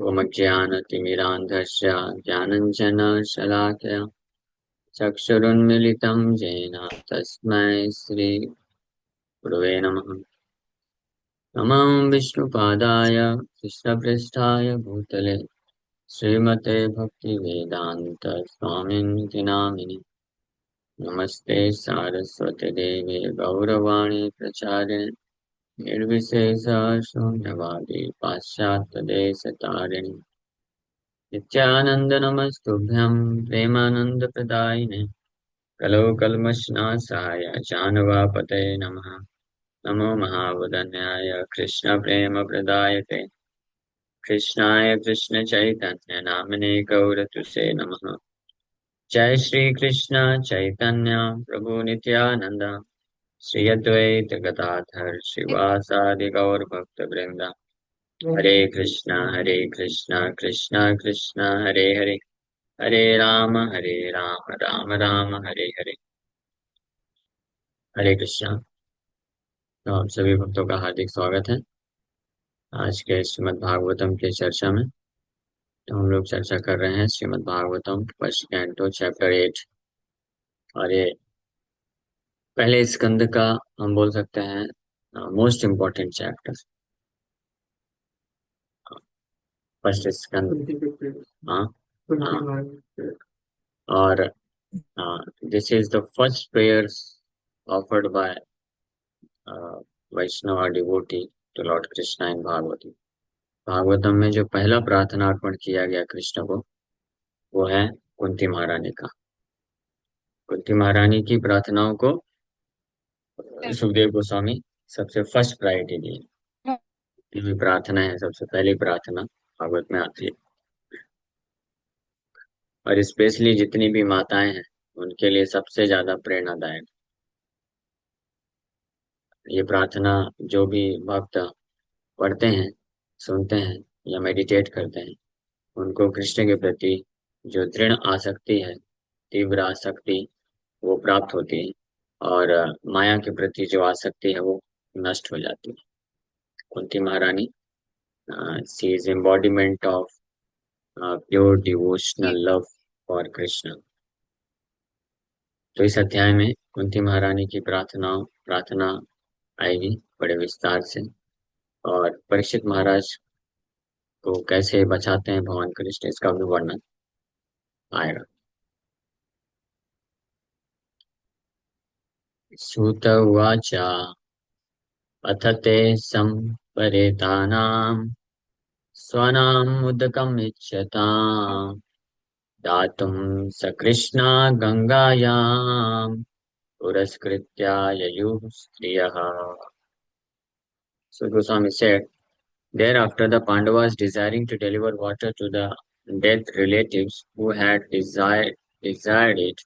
ओमज्ञानतिमिरान्धस्य ज्ञानञ्जनशलाकया चक्षुरुन्मिलितं येन तस्मै श्रीगुरवे नमः। नमः विष्णुपादाय कृष्णपृष्ठाय भूतले श्रीमते भक्तिवेदान्त स्वामिनिति नामिने। नमस्ते सारस्वती देवे गौरवाणी प्रचारिणे निर्विशेष शून्यवादी पाश्चात्यदेशतारिणे नित्यानंद नमस्तुभ्यं प्रेमानंद प्रदायिने कलो कल्मषनाशाय जानवापतये नमः। नमो महावदन्याय कृष्ण प्रेम प्रदायते कृष्णाय कृष्ण चैतन्य नामिने गौरतुसे नमः। जय श्री कृष्ण चैतन्य प्रभु नित्यानंद श्री अद्वैत गदाधर श्रीवासादि गौर भक्त वृंदा। हरे कृष्णा कृष्णा कृष्णा हरे हरे हरे राम राम राम हरे हरे। हरे कृष्णा। तो आप सभी भक्तों का हार्दिक स्वागत है आज के श्रीमद् भागवतम के चर्चा में। तो हम लोग चर्चा कर रहे हैं Shrimad Bhagavatam first canto chapter 8 और ये पहले स्कंद का हम बोल सकते हैं most important chapter first Skanda. हाँ हाँ। और this is the first prayers offered by Vaishnava devotee to lord Krishna in Bhagavatam. Bhagavatam में जो पहला प्रार्थना अर्पण किया गया कृष्ण को वो है कुंती महारानी का। कुंती महारानी की प्रार्थनाओं को सुखदेव गोस्वामी सबसे फर्स्ट प्रायोरिटी दी। ये भी प्रार्थना है, सबसे पहली प्रार्थना भागवत में आती है और स्पेशली जितनी भी माताएं हैं उनके लिए सबसे ज्यादा प्रेरणादायक ये प्रार्थना। जो भी भक्त पढ़ते हैं, सुनते हैं या मेडिटेट करते हैं उनको कृष्ण के प्रति जो दृढ़ आसक्ति है, तीव्र आसक्ति वो प्राप्त होती है और माया के प्रति जो आसक्ति है वो नष्ट हो जाती है। कुंती महारानी she is embodiment of pure devotional love for Krishna. तो इस अध्याय में कुंती महारानी की प्रार्थना आएगी बड़े विस्तार से और परीक्षित महाराज को कैसे बचाते हैं भगवान कृष्ण इसका भी वर्णन आएगा। सूत उवाच अथ ते संपरेतानां स्वनाम् उदकम् इच्छताम् दातुं सकृष्णा गंगायां पुरस्कृत्या ययुः स्त्रियः। So Goswami said, thereafter the Pandavas, desiring to deliver water to the dead relatives who had desired it,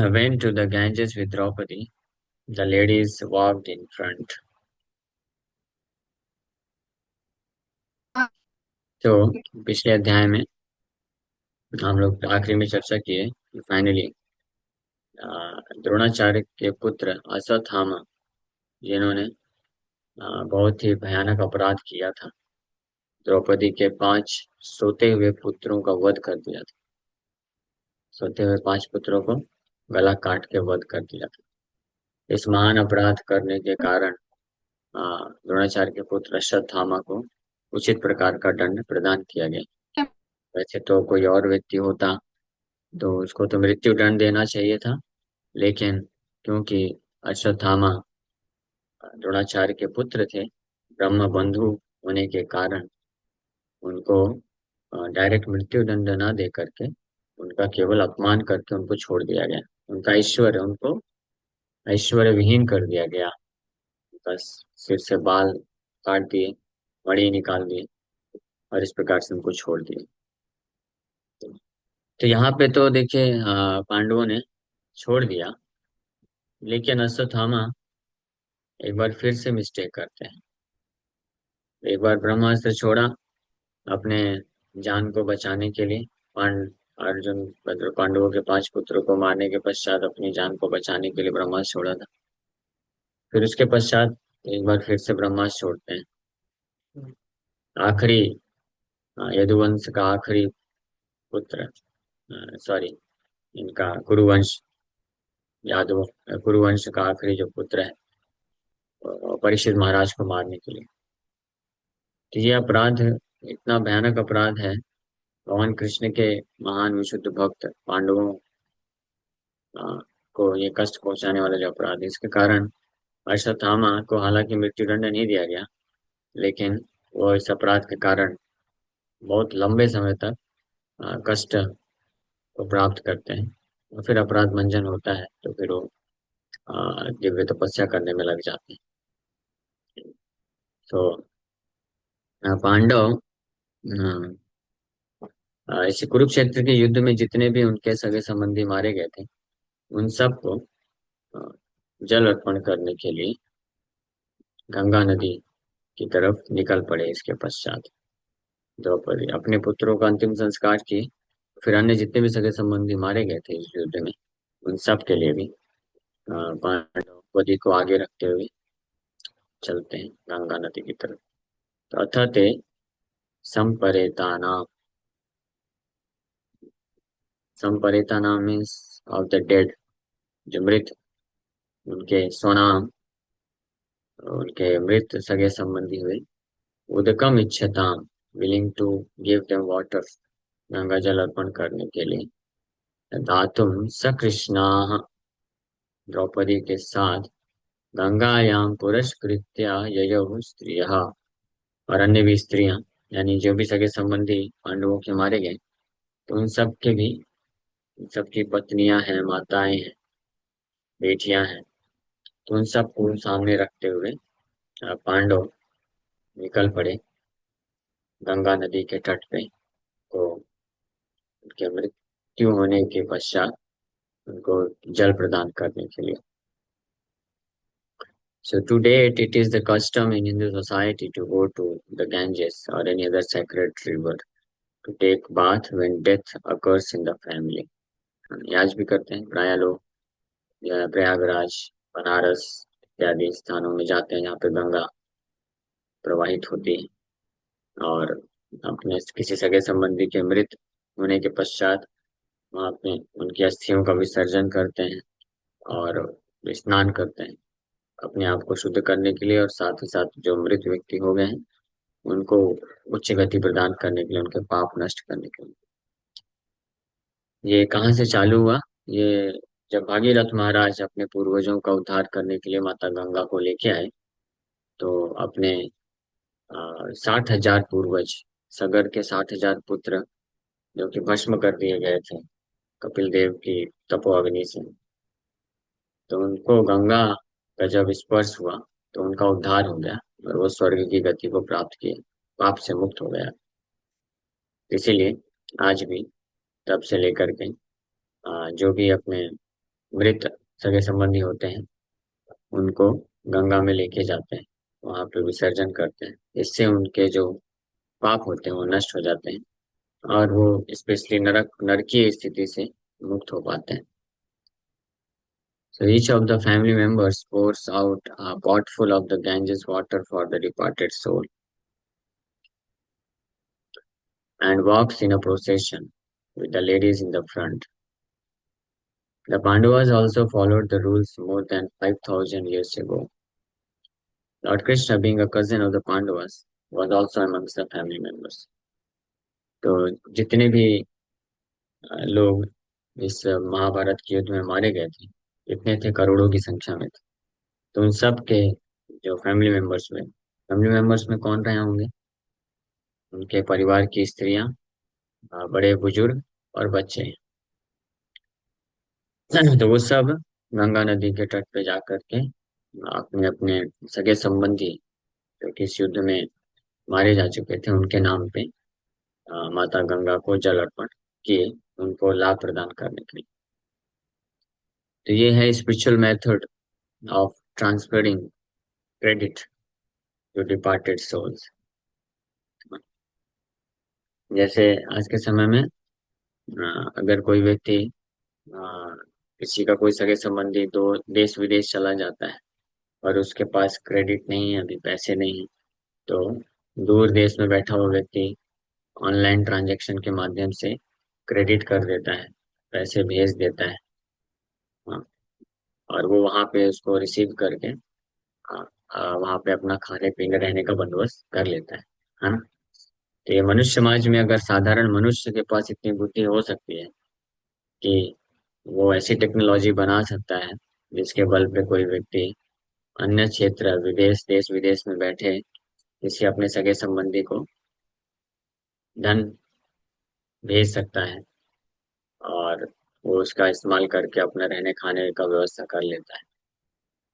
went to the Ganges with Draupadi. The ladies walked in front. तो पिछले अध्याय में हम लोग आखिरी में चर्चा किए कि फाइनली द्रोणाचार्य के पुत्र अश्वत्थामा जिन्होंने बहुत ही भयानक अपराध किया था, द्रौपदी के 5 सोते हुए पुत्रों का वध कर दिया था। सोते हुए 5 पुत्रों को गला काट के वध कर दिया था। इस महान अपराध करने के कारण द्रोणाचार्य के पुत्र अश्वत्थामा को उचित प्रकार का दंड प्रदान किया गया। वैसे तो कोई और व्यक्ति होता तो उसको तो मृत्यु दंड देना चाहिए था, लेकिन क्योंकि अश्वत्थामा द्रोणाचार्य के पुत्र थे, ब्रह्म बंधु होने के कारण उनको डायरेक्ट मृत्यु दंड न दे करके उनका केवल अपमान करके उनको छोड़ दिया गया। उनका ऐश्वर्य उनको ऐश्वर्य विहीन कर दिया गया। बस सिर से बाल काट दिए, मणि निकाल दिए और इस प्रकार से उनको छोड़ दिए। तो यहाँ पे तो देखिए पांडवों ने छोड़ दिया, लेकिन अश्वत्थामा एक बार फिर से मिस्टेक करते हैं। एक बार ब्रह्मास्त्र छोड़ा अपने जान को बचाने के लिए। अर्जुन पांडवों के 5 पुत्रों को मारने के पश्चात अपनी जान को बचाने के लिए ब्रह्मास्त्र छोड़ा था। फिर उसके पश्चात एक बार फिर से ब्रह्मास्त्र छोड़ते हैं आखिरी यदुवंश का आखिरी पुत्र, सॉरी, इनका कुरुवंश, यादव कुरुवंश का आखिरी जो पुत्र है, परीक्षित महाराज को मारने के लिए। तो ये अपराध इतना भयानक अपराध है, भगवान कृष्ण के महान विशुद्ध भक्त पांडवों अ, को ये कष्ट पहुंचाने वाला जो अपराध है, इसके कारण अश्वत्थामा को हालांकि मृत्युदंड नहीं दिया गया, लेकिन वो इस अपराध के कारण बहुत लंबे समय तक कष्ट को प्राप्त करते हैं। और फिर अपराध मंजन होता है तो फिर वो दिव्य तपस्या करने में लग जाते हैं। तो पांडव इस कुरुक्षेत्र के युद्ध में जितने भी उनके सगे संबंधी मारे गए थे, उन सबको अ, जल अर्पण करने के लिए गंगा नदी की तरफ निकल पड़े। इसके पश्चात द्रौपदी अपने पुत्रों का अंतिम संस्कार किए। फिर अन्य जितने भी सगे संबंधी मारे गए थे इस युद्ध में, उन सब के लिए भी पांडव द्रौपदी को आगे रखते हुए चलते हैं गंगा नदी की तरफ। तो अथ ते संपरेतानाम, संपरेतानाम मीन्स ऑफ द डेड, जो मृत, उनके स्वनाम, उनके मृत सगे संबंधी हुए। उदकम इच्छताम, willing to give them water, Ganga जल अर्पण करने के लिए। धातुम सकृष्णा, द्रौपदी के साथ गंगायां पुरस्कृत्य ययौ स्त्रियः, और अन्य भी स्त्रियां, यानी जो भी सगे संबंधी पांडवों के मारे गए, तो उन सब के भी, उन सबकी पत्नियां हैं, माताएं हैं, बेटियां हैं, तो उन सबको सामने रखते हुए पांडव निकल पड़े गंगा नदी के तट पे। तो उनके मृत्यु होने के पश्चात उनको जल प्रदान करने के लिए। So to date, it is the custom in Hindu society to go to the Ganges or any other sacred river to take bath when death occurs in the family. ये आज भी करते हैं प्राय लोग, या प्रयागराज, बनारस इत्यादि स्थानों में जाते हैं जहाँ पे गंगा प्रवाहित होती है, और अपने किसी सगे संबंधी के मृत होने के पश्चात वहाँ पे उनकी अस्थियों का विसर्जन करते हैं और स्नान करते हैं अपने आप को शुद्ध करने के लिए, और साथ ही साथ जो मृत व्यक्ति हो गए हैं उनको उच्च गति प्रदान करने के लिए, उनके पाप नष्ट करने के लिए। ये कहाँ से चालू हुआ? ये जब भागीरथ महाराज अपने पूर्वजों का उद्धार करने के लिए माता गंगा को लेके आए, तो अपने 60,000 पूर्वज, सगर के 60,000 पुत्र जो कि भस्म कर दिए गए थे कपिल देव की तपोअग्नि से, तो उनको गंगा का जब स्पर्श हुआ तो उनका उद्धार हो गया और वो स्वर्ग की गति को प्राप्त किए, पाप से मुक्त हो गया। इसीलिए आज भी तब से लेकर के जो भी अपने मृत सगे संबंधी होते हैं उनको गंगा में लेके जाते हैं, वहां पे विसर्जन करते हैं। इससे उनके जो पाप होते हैं वो नष्ट हो जाते हैं और वो स्पेशली नरकीय स्थिति से मुक्त हो पाते हैं। So each of the family members pours out a pot full of the Ganges water for the departed soul and walks in a procession with the ladies in the front. The Pandavas also followed the rules more than 5,000 years ago. Lord Krishna, being a cousin of the Pandavas, was also amongst the family members. तो जितने भी लोग इस महाभारत के युद्ध में मारे गए थे, इतने थे, करोड़ों की संख्या में थे। तो उन सब के जो फैमिली मेंबर्स में कौन रहे होंगे? उनके परिवार की स्त्रियां, बड़े बुजुर्ग और बच्चे। तो वो सब गंगा नदी के तट पे जाकर के अपने अपने सगे संबंधी जो कि इस युद्ध में मारे जा चुके थे उनके नाम पे माता गंगा को जल अर्पण किए, उनको लाभ प्रदान करने के लिए। तो ये है spiritual method of transferring credit to departed souls. जैसे आज के समय में अगर कोई व्यक्ति किसी का कोई सगे संबंधी दो देश विदेश चला जाता है और उसके पास क्रेडिट नहीं है, अभी पैसे नहीं है, तो दूर देश में बैठा हुआ व्यक्ति ऑनलाइन ट्रांजैक्शन के माध्यम से क्रेडिट कर देता है, पैसे भेज देता है। हाँ, और वो वहां पे उसको रिसीव करके वहां पे अपना खाने पीने रहने का बंदोबस्त कर लेता है ना। तो ये मनुष्य समाज में अगर साधारण मनुष्य के पास इतनी बुद्धि हो सकती है कि वो ऐसी टेक्नोलॉजी बना सकता है जिसके बल पे कोई व्यक्ति अन्य क्षेत्र, विदेश, देश विदेश में बैठे किसी अपने सगे संबंधी को धन भेज सकता है, और वो उसका इस्तेमाल करके अपने रहने खाने का व्यवस्था कर लेता है।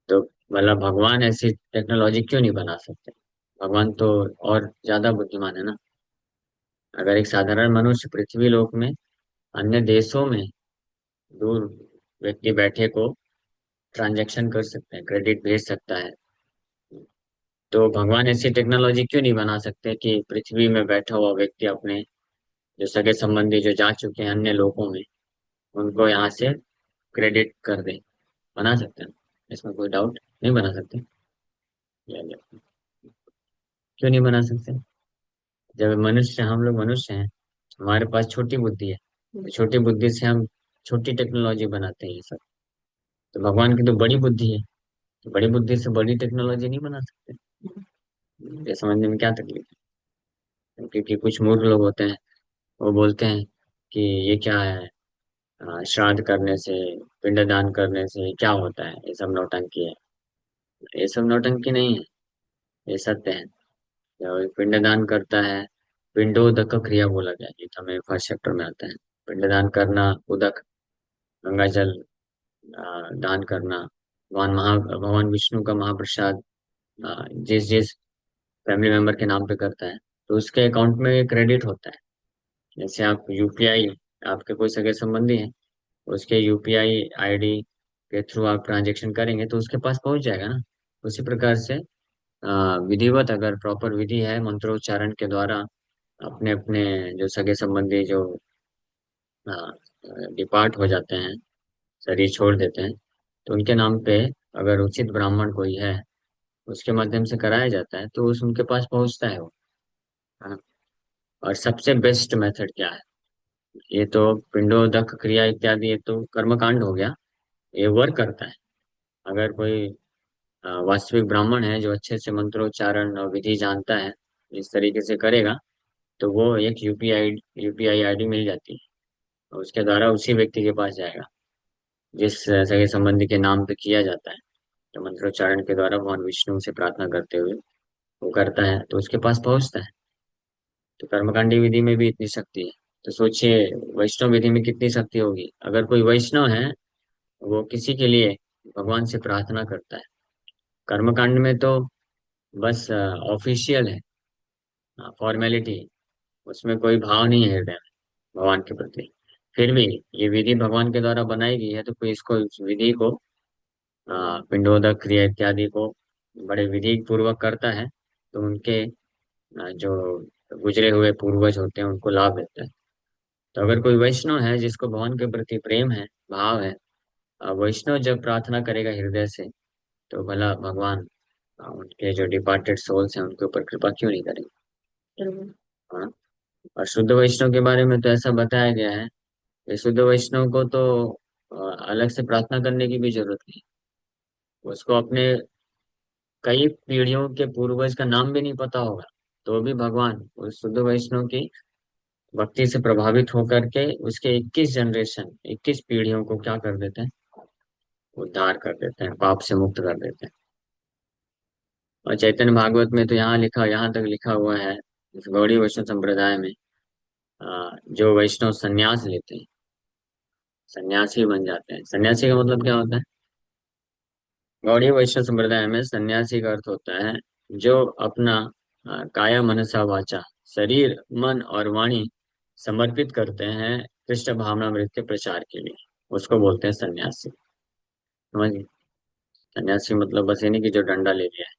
तो मतलब भगवान ऐसी टेक्नोलॉजी क्यों नहीं बना सकते? भगवान तो और ज्यादा बुद्धिमान है ना। अगर एक साधारण मनुष्य पृथ्वी लोक में अन्य देशों में दूर व्यक्ति बैठे को ट्रांजैक्शन कर सकते हैं, क्रेडिट भेज सकता है, तो भगवान ऐसी टेक्नोलॉजी क्यों नहीं बना सकते कि पृथ्वी में बैठा हुआ व्यक्ति अपने जो सगे संबंधी जो जा चुके हैं अन्य लोगों में, उनको यहाँ से क्रेडिट कर दे? बना सकते हैं, इसमें कोई डाउट नहीं। बना सकते? या क्यों नहीं बना सकते? जब मनुष्य, हम लोग मनुष्य हैं, हमारे पास छोटी बुद्धि है, तो छोटी बुद्धि से हम छोटी टेक्नोलॉजी बनाते हैं ये सब। तो भगवान की तो बड़ी बुद्धि है, तो बड़ी बुद्धि से बड़ी टेक्नोलॉजी नहीं बना सकते? ये समझने में क्या तकलीफ है? क्योंकि कुछ मूर्ख लोग होते हैं, वो बोलते हैं कि ये क्या है, श्राद्ध करने से, पिंडदान करने से क्या होता है, ये सब नौटंकी है। ये सब नौटंकी नहीं है, ये सत्य है। जब पिंडदान करता है, पिंडोदक क्रिया बोला गया, ये तो हमें फर्स्ट चैप्टर में आता है। पिंडदान करना, उदक, गंगा जल दान करना, भगवान विष्णु का महाप्रसाद जिस जिस फैमिली मेंबर के नाम पे करता है, तो उसके अकाउंट में क्रेडिट होता है। जैसे आप यूपीआई, आपके कोई सगे संबंधी है, उसके यूपीआई आईडी के थ्रू आप ट्रांजेक्शन करेंगे तो उसके पास पहुंच जाएगा ना। उसी प्रकार से विधिवत, अगर प्रॉपर विधि है, मंत्रोच्चारण के द्वारा अपने अपने जो सगे संबंधी जो डिपार्ट हो जाते हैं, शरीर छोड़ देते हैं, तो उनके नाम पे अगर उचित ब्राह्मण कोई है, उसके माध्यम से कराया जाता है, तो उस उनके पास पहुंचता है वो, है ना। और सबसे बेस्ट मेथड क्या है? ये तो पिंडोदक क्रिया इत्यादि, ये तो कर्मकांड हो गया, ये वर्क करता है। अगर कोई वास्तविक ब्राह्मण है जो अच्छे से मंत्रोच्चारण और विधि जानता है, इस तरीके से करेगा, तो वो एक यूपीआई आईडी मिल जाती है, और उसके द्वारा उसी व्यक्ति के पास जाएगा जिस सगे संबंधी के नाम पे किया जाता है। तो मंत्रोच्चारण के द्वारा भगवान विष्णु से प्रार्थना करते हुए वो करता है, तो उसके पास पहुंचता है। तो कर्मकांडी विधि में भी इतनी शक्ति है, तो सोचिए वैष्णव विधि में कितनी शक्ति होगी। अगर कोई वैष्णव है, वो किसी के लिए भगवान से प्रार्थना करता है, कर्मकांड में तो बस ऑफिशियल है, फॉर्मेलिटी, उसमें कोई भाव नहीं है हृदय में भगवान के प्रति। फिर भी ये विधि भगवान के द्वारा बनाई गई है, तो कोई इसको, इस विधि को, पिंडोदक क्रिया इत्यादि को बड़े विधि पूर्वक करता है, तो उनके जो गुजरे हुए पूर्वज होते हैं उनको लाभ मिलता है। तो अगर कोई वैष्णव है जिसको भगवान के प्रति प्रेम है, भाव है, वैष्णव जब प्रार्थना करेगा हृदय से, तो भला भगवान उनके जो डिपार्टेड सोल्स हैं उनके ऊपर कृपा क्यों नहीं करेंगे? हाँ। और शुद्ध वैष्णव के बारे में तो ऐसा बताया गया है कि शुद्ध वैष्णव को तो अलग से प्रार्थना करने की भी जरूरत नहीं। उसको अपने कई पीढ़ियों के पूर्वज का नाम भी नहीं पता होगा, तो भी भगवान उस शुद्ध वैष्णव की भक्ति से प्रभावित होकर के उसके 21 जनरेशन, 21 पीढ़ियों को क्या कर देते हैं? उद्धार कर देते हैं, पाप से मुक्त कर देते हैं। और चैतन्य भागवत में तो यहाँ तक लिखा हुआ है, इस गौड़ी वैष्णव संप्रदाय में, जो वैष्णव संन्यास लेते हैं, सन्यासी बन जाते हैं। सन्यासी का मतलब क्या होता है? गौड़ी वैष्णव संप्रदाय में सन्यासी का अर्थ होता है जो अपना काया मनसा वाचा, शरीर, मन और वाणी समर्पित करते हैं कृष्ण भावनामृत के प्रचार के लिए, उसको बोलते हैं सन्यासी। समझिए, सन्यासी मतलब बस ये नहीं कि जो डंडा ले लिया है।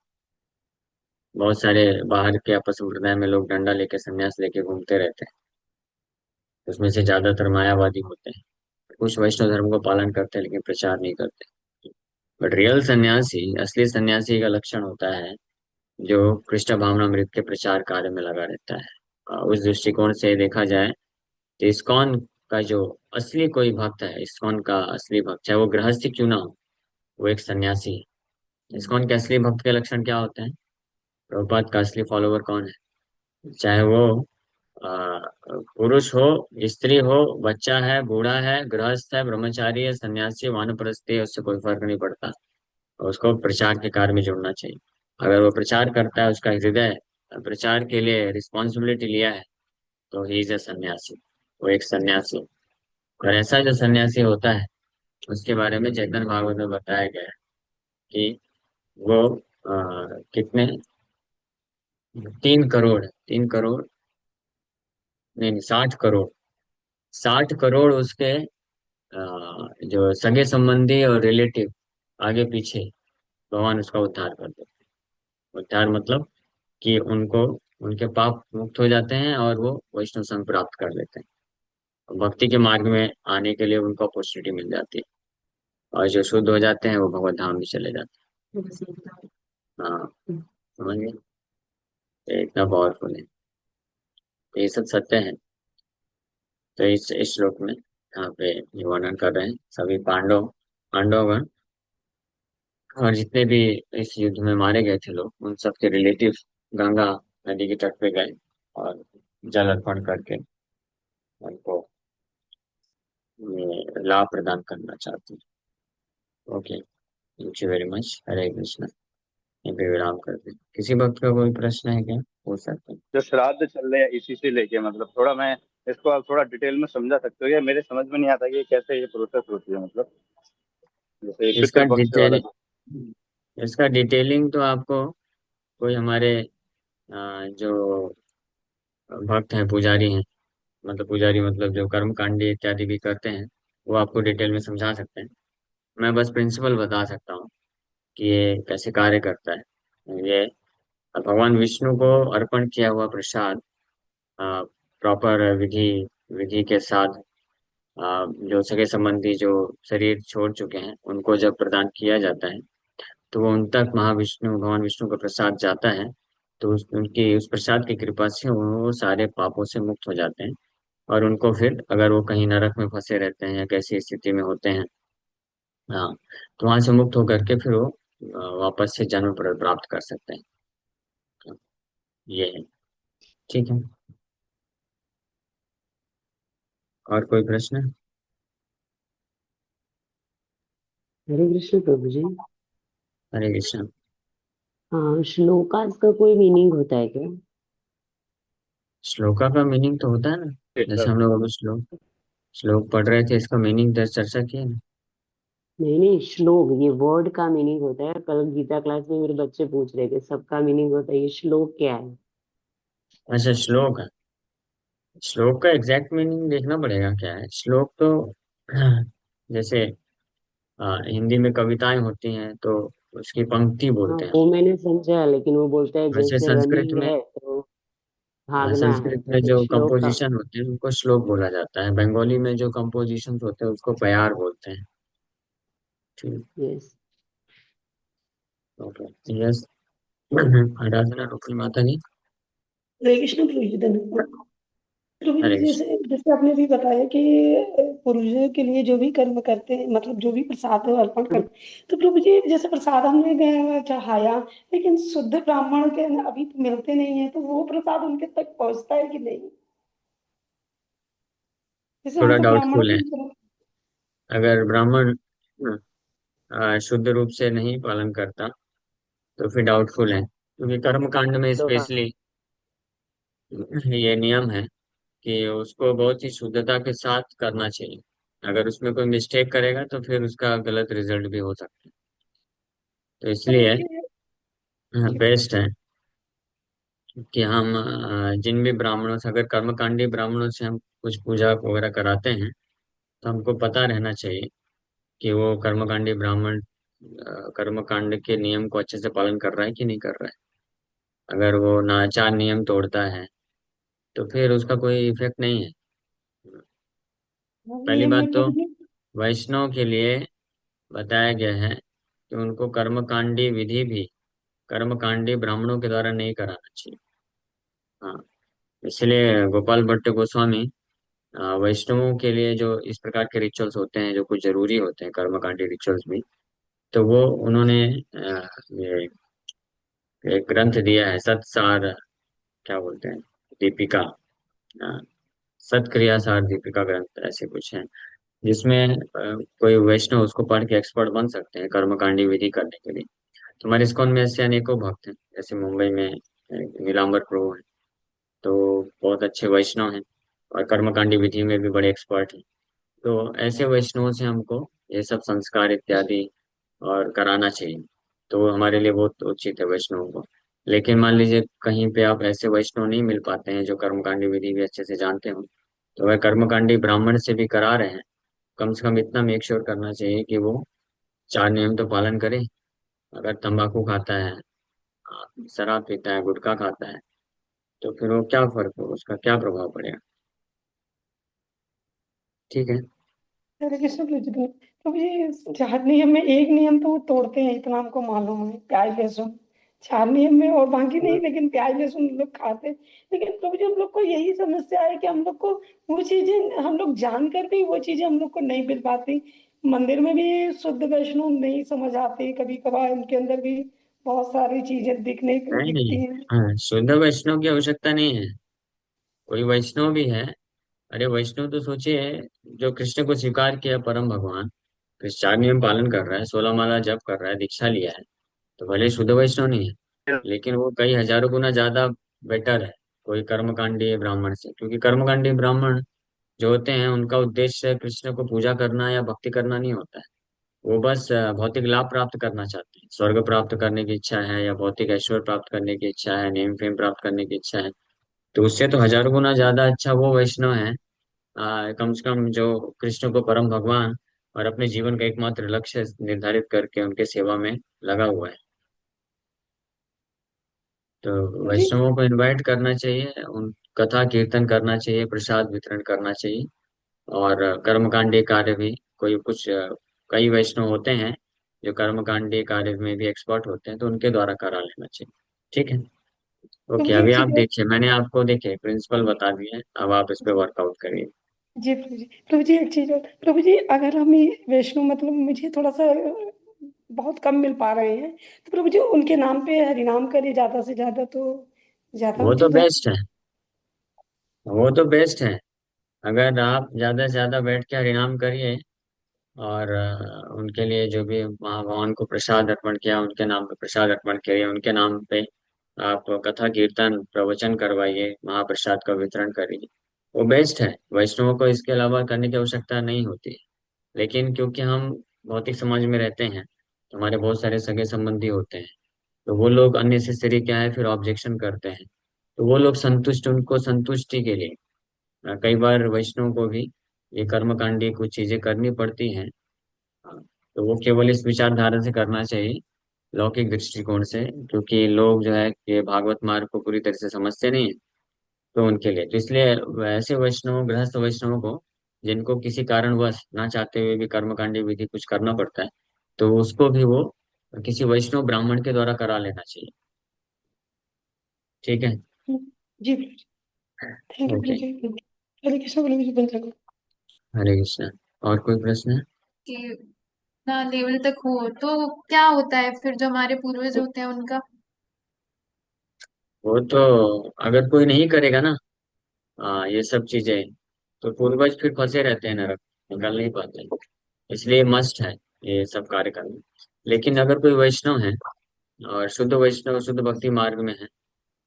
बहुत सारे बाहर के अपने संप्रदाय में लोग डंडा लेके, सन्यास लेके घूमते रहते हैं, उसमें से ज्यादातर मायावादी होते हैं। कुछ वैष्णव धर्म को पालन करते हैं लेकिन प्रचार नहीं करते। बट रियल सन्यासी, असली सन्यासी का लक्षण होता है जो कृष्ण भावनामृत के प्रचार कार्य में लगा रहता है। उस दृष्टिकोण से देखा जाए तो इस्कॉन का जो असली कोई भक्त है, इस्कॉन का असली भक्त, चाहे वो गृहस्थी क्यों ना हो, वो एक सन्यासी है। इस्कॉन के असली भक्त के लक्षण क्या होते हैं? प्रभुपाद का असली फॉलोवर कौन है? चाहे वो पुरुष हो, स्त्री हो, बच्चा है, बूढ़ा है, गृहस्थ है, ब्रह्मचारी है, सन्यासी, वानप्रस्थी है, उससे कोई फर्क नहीं पड़ता। और उसको प्रचार के कार्य में जुड़ना चाहिए। अगर वो प्रचार करता है, उसका हृदय प्रचार के लिए रिस्पॉन्सिबिलिटी लिया है, तो ही इज ए सन्यासी। वो एक सन्यासी। और ऐसा जो सन्यासी होता है, उसके बारे में चैतन्य भागवत में बताया गया है कि वो कितने 3 करोड़ नहीं नहीं, 60 करोड़, 60 करोड़ उसके जो सगे संबंधी और रिलेटिव आगे पीछे, भगवान उसका उद्धार कर देते हैं। उद्धार मतलब कि उनको, उनके पाप मुक्त हो जाते हैं और वो वैष्णव संघ प्राप्त कर लेते हैं। भक्ति के मार्ग में आने के लिए उनको अपॉर्चुनिटी मिल जाती है। और जो शुद्ध हो जाते हैं वो भगवत धाम में चले जाते हैं। हाँ, समझ गए? ये इतना पावरफुल है। तो ये सब सत्य है। तो इस श्लोक में यहाँ पे ये वर्णन कर रहे हैं सभी पांडवगण, और जितने भी इस युद्ध में मारे गए थे लोग, उन सबके रिलेटिव गंगा नदी के तट पे गए और जल अर्पण करके उनको ये लाभ प्रदान करना चाहते हैं। Okay, thank you very much. Hare Krishna. यहीं पे विराम करते हैं। किसी भक्त का कोई प्रश्न है क्या? पूछ सकते हैं। जो श्राद्ध चल रहे हैं इसी से लेके, मतलब थोड़ा मैं इसको आप थोड़ा डिटेल में समझा सकते हो? या मेरे समझ में नहीं आता कि कैसे ये प्रोसेस होती है, मतलब जैसे इसका पितृपक्ष वाला डिटेल इसका डिटेलिंग तो आपको कोई हमारे जो भक्त हैं, पुजारी हैं, मतलब पुजारी मतलब जो कर्म कांडी इत्यादि भी करते हैं, वो आपको डिटेल में समझा सकते हैं। मैं बस प्रिंसिपल बता सकता हूँ कि ये कैसे कार्य करता है। ये भगवान विष्णु को अर्पण किया हुआ प्रसाद प्रॉपर विधि विधि के साथ जो सगे संबंधी जो शरीर छोड़ चुके हैं, उनको जब प्रदान किया जाता है, तो वो उन तक महाविष्णु भगवान विष्णु का प्रसाद जाता है। तो उनकी उस प्रसाद की कृपा से वो सारे पापों से मुक्त हो जाते हैं। और उनको फिर अगर वो कहीं नरक में फंसे रहते हैं या कैसी स्थिति में होते हैं, हाँ, तो वहां से मुक्त होकर के फिर वो वापस से जन्म प्राप्त कर सकते हैं। तो ये है। ठीक है। और कोई प्रश्न? हरे कृष्ण प्रभु जी। हरे कृष्ण। हाँ, श्लोकास का कोई मीनिंग होता है क्या? श्लोका का मीनिंग तो होता है ना। जैसे हम लोग अभी श्लोक श्लोक पढ़ रहे थे, इसका मीनिंग दस चर्चा की है ना। नहीं नहीं, श्लोक ये वर्ड का मीनिंग होता है। कल गीता क्लास में मेरे बच्चे पूछ रहे थे सबका मीनिंग होता है, ये श्लोक क्या है? अच्छा, श्लोक है। श्लोक का एग्जैक्ट मीनिंग देखना पड़ेगा क्या है श्लोक तो। जैसे हिंदी में कविताएं होती हैं तो उसकी पंक्ति हाँ बोलते हैं। वो मैंने समझा, लेकिन वो बोलता है वैसे जैसे संस्कृत रनिंग में है तो भागना है, संस्कृत तो में फिर जो श्लोक का। कंपोजिशन होते हैं उनको श्लोक बोला जाता है। बंगाली में जो कंपोजिशन होते हैं उसको प्यार बोलते हैं। ठीक। यस। ओके। यस। आराधना रुक्मी माता जी। हरे कृष्ण प्रभु जी, धन्यवाद। प्रभु जी, हरे कृष्ण। जैसे जैसे आपने भी बताया कि पुरुषों के लिए जो भी कर्म करते हैं, मतलब जो भी प्रसाद अर्पण करते हैं, तो प्रभु जी जैसे प्रसाद हमने चढ़ाया, लेकिन शुद्ध ब्राह्मण के अभी तो मिलते नहीं है, तो वो प्रसाद उनके तक पहुंचता है कि नहीं? जैसे हम थोड़ा तो ब्राह्मण डाउटफुल है। को। अगर ब्राह्मण शुद्ध रूप से नहीं पालन करता तो फिर डाउटफुल है, क्योंकि कर्म कांड में श्लोका। स्पेशली ये नियम है कि उसको बहुत ही शुद्धता के साथ करना चाहिए। अगर उसमें कोई मिस्टेक करेगा तो फिर उसका गलत रिजल्ट भी हो सकता है। तो अरे इसलिए बेस्ट है कि हम जिन भी ब्राह्मणों से, अगर कर्मकांडी ब्राह्मणों से हम कुछ पूजा वगैरह कराते हैं, तो हमको पता रहना चाहिए कि वो कर्मकांडी ब्राह्मण कर्मकांड के नियम को अच्छे से पालन कर रहा है कि नहीं कर रहा है। अगर वो नाचार नियम तोड़ता है तो फिर उसका कोई इफेक्ट नहीं है। पहली ये बात तो प्रभु जी। वैष्णव के लिए बताया गया है कि उनको कर्मकांडी विधि भी कर्मकांडी ब्राह्मणों के द्वारा नहीं कराना चाहिए। हाँ, इसलिए गोपाल भट्ट गोस्वामी वैष्णवों के लिए जो इस प्रकार के रिचुअल्स होते हैं जो कुछ जरूरी होते हैं, कर्मकांडी रिचुअल्स भी, तो वो उन्होंने ये एक ग्रंथ दिया है, सत्सार, क्या बोलते हैं, दीपिका, अ, सत्क्रिया सार दीपिका ग्रंथ ऐसे कुछ है, जिसमें कोई वैष्णव उसको पढ़ के एक्सपर्ट बन सकते हैं कर्मकांडी विधि करने के लिए। तो हमारे इस्कॉन में ऐसे अनेकों भक्त हैं, जैसे मुंबई में नीलांबर प्रभु हैं, तो बहुत अच्छे वैष्णव हैं और कर्मकांडी विधि में भी बड़े एक्सपर्ट हैं। तो ऐसे वैष्णवों से हमको ये सब संस्कार इत्यादि और कराना चाहिए, तो वो हमारे लिए बहुत उचित है वैष्णवों को। लेकिन मान लीजिए कहीं पे आप ऐसे वैष्णव नहीं मिल पाते हैं जो कर्मकांडी विधि भी अच्छे से जानते हो, तो अगर कर्मकांडी ब्राह्मण से भी करा रहे हैं, कम से कम इतना मेक श्योर करना चाहिए कि वो चार नियम तो पालन करे। अगर तंबाकू खाता है, शराब पीता है, गुटखा खाता है, तो फिर वो क्या फर्क हो, उसका क्या प्रभाव पड़ेगा। ठीक है। हरे कृष्ण प्रभु जी। प्रभु जी, 4 नियम में एक नियम तो वो तोड़ते हैं, इतना हमको मालूम है, प्याज लहसुन। 4 नियम में और बाकी नहीं, लेकिन प्याज लहसुन लोग खाते हैं। लेकिन प्रभु जी, हम लोग को यही समस्या है कि हम लोग को वो चीजें, हम लोग जान कर भी वो चीजें हम लोग को नहीं मिल पाती। मंदिर में भी शुद्ध वैष्णव नहीं समझ आती, कभी कभार उनके अंदर भी बहुत सारी चीजें नहीं दिखती नहीं, हैं। हाँ, शुद्ध वैष्णव की आवश्यकता नहीं है। कोई वैष्णव भी है, अरे वैष्णव तो सोचिए, जो कृष्ण को स्वीकार किया परम भगवान, कृष्ण चार नियम पालन कर रहा है, 16 माला जप कर रहा है, दीक्षा लिया है, तो भले शुद्ध वैष्णव नहीं है, लेकिन वो कई हजारों गुना ज्यादा बेटर है कोई कर्मकांडी ब्राह्मण से, क्योंकि कर्मकांडी ब्राह्मण जो होते हैं उनका उद्देश्य कृष्ण को पूजा करना या भक्ति करना नहीं होता है। वो बस भौतिक लाभ प्राप्त करना चाहते हैं, स्वर्ग प्राप्त करने की इच्छा है या भौतिक ऐश्वर्य प्राप्त करने की इच्छा है, नेम फेम प्राप्त करने की इच्छा है, तो उससे तो हजारों गुना ज्यादा अच्छा वो वैष्णव है, कम से कम जो कृष्ण को परम भगवान और अपने जीवन का एकमात्र लक्ष्य निर्धारित करके उनके सेवा में लगा हुआ है। तो प्रभु जी। वैष्णवों को इनवाइट करना चाहिए, उन कथा कीर्तन करना चाहिए, प्रसाद वितरण करना चाहिए, और कर्मकांडी कार्य भी कोई कुछ कई वैष्णव होते हैं जो कर्मकांडी कार्य में भी एक्सपर्ट होते हैं, तो उनके द्वारा करा लेना चाहिए। ठीक है। प्रभु ओके, जी, अभी एक आप चीज और। देखिए, मैंने आपको देखिए प्रिंसिपल बता दिए हैं, अब आप इस पे वर्कआउट करिए। जी प्रभु जी। प्रभु जी, एक चीज और। प्रभु जी, अगर हम ये वैष्णो, मतलब मुझे थोड़ा सा बहुत कम मिल पा रहे हैं, तो प्रभु जी उनके नाम पे हरिनाम करिए ज्यादा से ज्यादा, तो ज्यादा वो तो उचित है। बेस्ट है, वो तो बेस्ट है। अगर आप ज्यादा से ज्यादा बैठ के हरिनाम करिए और उनके लिए जो भी भगवान को प्रसाद अर्पण किया, उनके नाम पे प्रसाद अर्पण करिए, उनके नाम पे आप कथा कीर्तन प्रवचन करवाइए, महाप्रसाद का वितरण करिए, वो बेस्ट है। वैष्णवों को इसके अलावा करने की आवश्यकता नहीं होती। लेकिन क्योंकि हम भौतिक समाज में रहते हैं, तो हमारे बहुत सारे सगे संबंधी होते हैं, तो वो लोग अननेसेसरी क्या है फिर ऑब्जेक्शन करते हैं, तो वो लोग संतुष्ट, उनको संतुष्टि के लिए कई बार वैष्णव को भी ये कर्मकांडी कुछ चीजें करनी पड़ती हैं। तो वो केवल इस विचारधारा से करना चाहिए, लौकिक दृष्टिकोण से, क्योंकि लोग जो है कि भागवत मार्ग को पूरी तरह से समझते नहीं है, तो उनके लिए, तो इसलिए ऐसे वैष्णव, गृहस्थ वैष्णवों को जिनको किसी कारणवश ना चाहते हुए भी कर्मकांडी विधि कुछ करना पड़ता है, तो उसको भी वो किसी वैष्णव ब्राह्मण के द्वारा करा लेना चाहिए। ठीक है। जी प्रभु जी। थैंक यू प्रभु ओके। जी। हरे कृष्ण प्रभु जी, बन सको। हरे कृष्णा। और कोई प्रश्न है? कि ना लेवल तक हो तो क्या होता है फिर, जो हमारे पूर्वज होते हैं उनका? वो तो अगर कोई नहीं करेगा ना, ये सब चीजें, तो पूर्वज फिर फंसे रहते हैं नरक, निकल नहीं पाते, इसलिए मस्ट है ये सब कार्य करना। लेकिन अगर कोई वैष्णव है और शुद्ध वैष्णव, शुद्ध भक्ति मार्ग में है,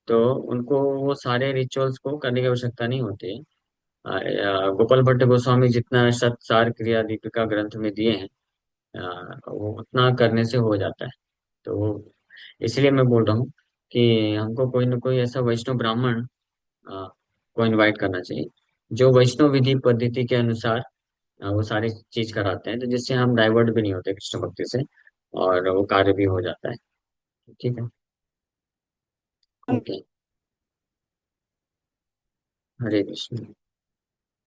तो उनको वो सारे रिचुअल्स को करने की आवश्यकता नहीं होती है। गोपाल भट्ट गोस्वामी जितना सत्सार क्रिया दीपिका ग्रंथ में दिए हैं, वो उतना करने से हो जाता है। तो इसलिए मैं बोल रहा हूँ कि हमको कोई ना कोई ऐसा वैष्णव ब्राह्मण को इनवाइट करना चाहिए जो वैष्णव विधि पद्धति के अनुसार वो सारी चीज कराते हैं, तो जिससे हम डाइवर्ट भी नहीं होते कृष्ण भक्ति से, और वो कार्य भी हो जाता है। ठीक है। ओके। हरे कृष्ण।